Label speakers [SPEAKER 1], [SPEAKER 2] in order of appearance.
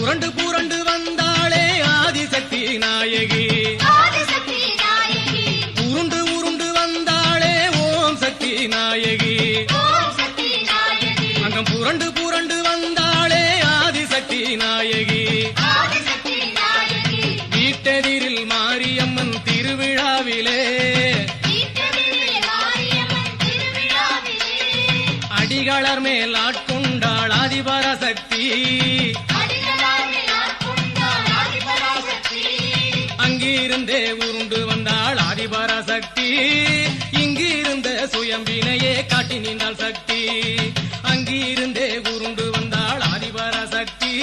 [SPEAKER 1] புரண்டு புரண்டு வந்தாளே ஆதிசக்தி நாயகி, உருண்டு உருண்டு வந்தாளே ஓம் சக்தி நாயகி, அங்கம் புரண்டு புரண்டு வந்தாளே ஆதிசக்தி நாயகி. வீட்டெதிரில் மாரியம்மன் திருவிழாவிலே அடிகளர் மேல் ஆட்கொண்டாள் ஆதிபராசக்தி, அங்கிருந்தே உருண்டு வந்தாள் ஆதிபராசக்தி, இங்கிருந்த சுயம்பினையே காட்டி நின்றாள் சக்தி, அங்கிருந்தே உருண்டு வந்தாள் ஆதிபராசக்தி.